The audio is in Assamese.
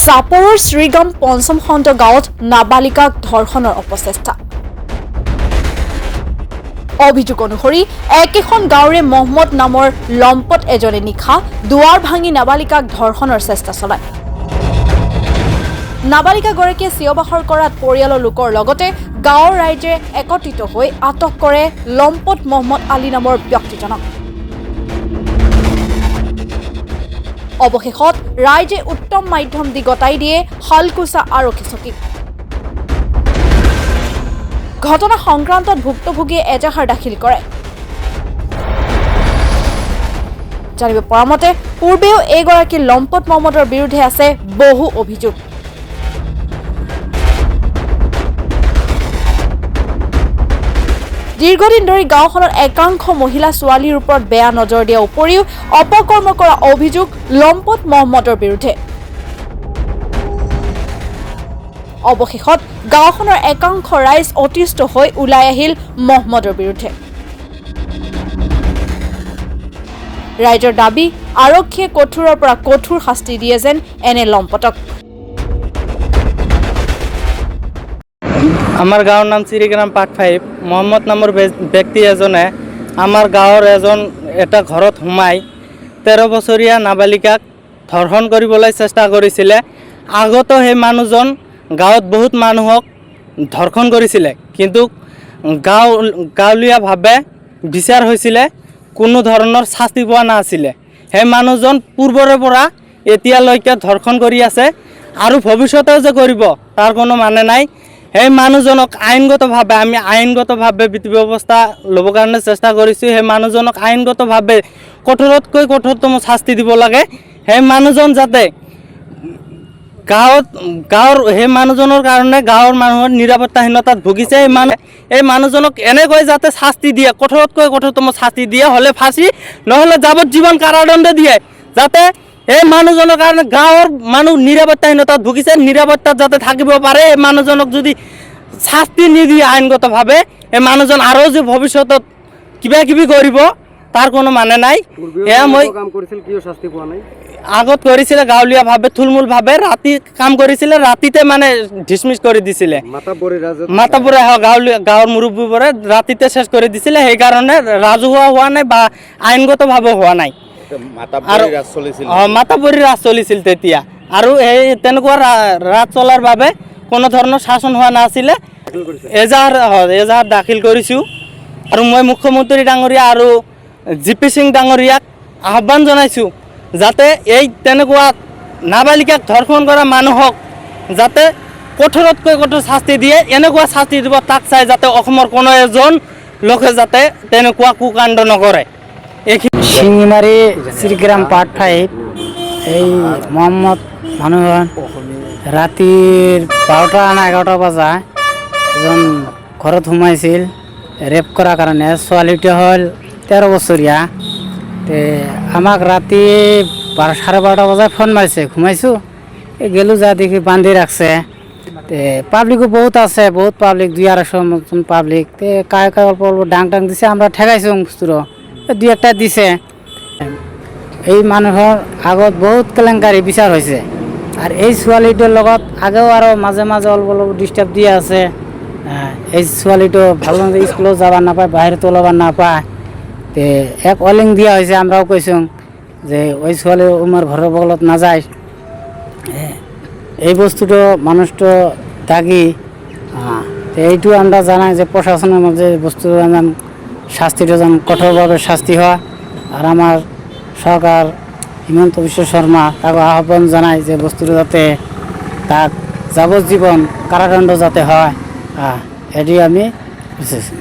চাপৰৰ শ্ৰীগাম পঞ্চম খণ্ড গাঁৱত নাবালিকাক ধৰ্ষণৰ অপচেষ্টা। অভিযোগ অনুসৰি একেখন গাঁৱৰে মহম্মদ নামৰ লম্পট এজনে নিশা দুৱাৰ ভাঙি নাবালিকাক ধৰ্ষণৰ চেষ্টা চলায়। নাবালিকাগৰাকীয়ে চিঞৰ-বাখৰ কৰাত পৰিয়ালৰ লোকৰ লগতে গাঁৱৰ ৰাইজে একত্ৰিত হৈ আটক কৰে লম্পট মহম্মদ আলী নামৰ ব্যক্তিজনক। অৱশেষত ৰাইজে উত্তম মাধ্যম দি গতাই দিয়ে শালকুচা আৰক্ষী চকীক। ঘটনা সংক্ৰান্তত ভুক্তভোগীয়ে এজাহাৰ দাখিল কৰে। জানিব পৰা মতে পূৰ্বেও এইগৰাকী লম্পট মহম্মদৰ বিৰুদ্ধে আছে বহু অভিযোগ। দীৰ্ঘদিন ধৰি গাঁওখনৰ একাংশ মহিলা ছোৱালীৰ ওপৰত বেয়া নজৰ দিয়াৰ উপৰিও অপকৰ্ম কৰা অভিযোগ লম্পট মহম্মদৰ বিৰুদ্ধে। অৱশেষত গাঁওখনৰ একাংশ ৰাইজ অতিষ্ঠ হৈ ওলাই আহিল মহম্মদৰ বিৰুদ্ধে। ৰাইজৰ দাবী আৰক্ষীয়ে কঠোৰৰ পৰা কঠোৰ শাস্তি দিয়ে যেন এনে লম্পটক। আমাৰ গাঁৱৰ নাম শ্ৰীগ্ৰাম পাৰ্ট 5। মহম্মদ নামৰ ব্যক্তি এজনে আমাৰ গাঁৱৰ এটা ঘৰত সোমাই 13 বছৰীয়া নাবালিকাক ধৰ্ষণ কৰিবলৈ চেষ্টা কৰিছিলে। আগতো সেই মানুহজন গাঁৱত বহুত মানুহক ধৰ্ষণ কৰিছিলে, কিন্তু গাঁৱলীয়াভাৱে বিচাৰ হৈছিলে, কোনো ধৰণৰ শাস্তি পোৱা নাছিলে। সেই মানুহজন পূৰ্বৰে পৰা এতিয়ালৈকে ধৰ্ষণ কৰি আছে আৰু ভৱিষ্যতেও যে কৰিব তাৰ কোনো মানে নাই। সেই মানুহজনক আইনগতভাৱে বিধি ব্যৱস্থা ল'বৰ কাৰণে চেষ্টা কৰিছোঁ। সেই মানুহজনক আইনগতভাৱে কঠোৰতকৈ কঠোৰতম শাস্তি দিব লাগে। সেই মানুহজন যাতে গাঁৱৰ সেই মানুহজনৰ কাৰণে গাঁৱৰ মানুহৰ নিৰাপত্তাহীনতাত ভুগিছে। এই মানুহজনক এনেকৈ যাতে শাস্তি দিয়ে, কঠোৰতকৈ কঠোৰতম শাস্তি দিয়ে, হ'লে ফাঁচি নহ'লে যাৱজ্জীৱন কাৰাদণ্ড দিয়ে, যাতে এই মানুহজনৰ কাৰণে গাঁৱৰ মানুহ নিৰাপত্তাহীনতাত ভুগিছে, নিৰাপত্তাত যাতে থাকিব পাৰে। এই মানুহজনক যদি শাস্তি নিদিয়ে আইনগতভাৱে, এই মানুহজন আৰু যে ভৱিষ্যতত কিবা কিবি কৰিব তাৰ কোনো মানে নাই। এয়া মই আগত কৰিছিলে গাঁৱলীয়াভাৱে থুলমূলভাৱে, ৰাতি কাম কৰিছিলে, ৰাতিতে মানে ডিছমিছ কৰি দিছিলে। মাতাবোৰে গাঁৱৰ মুৰব্বীবোৰে ৰাতিতে শেষ কৰি দিছিলে। সেইকাৰণে ৰাজহুৱা হোৱা নাই বা আইনগতভাৱে হোৱা নাই। মাতাবৰী ৰাজ চলিছিল তেতিয়া, আৰু এই তেনেকুৱা ৰাজ চলাৰ বাবে কোনো ধৰণৰ শাসন হোৱা নাছিলে। এজাহাৰ দাখিল কৰিছোঁ, আৰু মই মুখ্যমন্ত্ৰী ডাঙৰীয়া আৰু জিপি সিং ডাঙৰীয়াক আহ্বান জনাইছোঁ যাতে এই তেনেকুৱা নাবালিকাক ধৰ্ষণ কৰা মানুহক যাতে কঠোৰতকৈ কঠোৰ শাস্তি দিয়ে। এনেকুৱা শাস্তি দিব তাক চাই যাতে অসমৰ কোনো এজন লোকে যাতে তেনেকুৱা কুকাণ্ড নকৰে। শিঙিমাৰি শ্ৰীগ্ৰাম পাৰ্ট 5 এই মহম্মদ মানুহজন ৰাতিৰ 12টা না 11টা বজা এজন ঘৰত সোমাইছিল ৰেপ কৰাৰ কাৰণে। ছোৱালীটো হ'ল 13 বছৰীয়া। আমাক ৰাতি 12:30 বজাত ফোন মাৰিছে, ঘুমাইছোঁ, গেলোঁ, যা দেখি বান্ধি ৰাখছে। পাব্লিকো বহুত আছে, বহুত পাব্লিক, 200-250 পাব্লিক। কাই অল্প অল্প ডাং দিছে, আমরা ঠেকাইছোঁ বস্তুটো, 2-1টা দিছে। এই মানুহৰ আগত বহুত কেলেংকাৰী বিচাৰ হৈছে, আৰু এই ছোৱালীটোৰ লগত আগেও আৰু মাজে মাজে অলপ অলপ ডিষ্টাৰ্ব দি আছে। এই ছোৱালীটো ভাল স্কুলত যাব নাপায়, বাহিৰত ওলাব নাপায়। এক ৱাৰ্নিং দিয়া হৈছে, আমৰাও কৈছোঁ যে ওই ছোৱালী আমার ঘরের বগলত নাযায়। এই বস্তুটো মানুষটো দাগি, এইটো আমরা জানাই যে প্রশাসনের মধ্যে বস্তুটো যেন শাস্তিটা যেন কঠোরভাবে শাস্তি হয়। আর আমার সরকার হিমন্ত বিশ্ব শর্মা তাকে আহ্বান জানায় যে বস্তুটো যাতে তাক যাবজ্জীবন কারাদণ্ড যাতে হয়, এটি আমি বুঝেছি।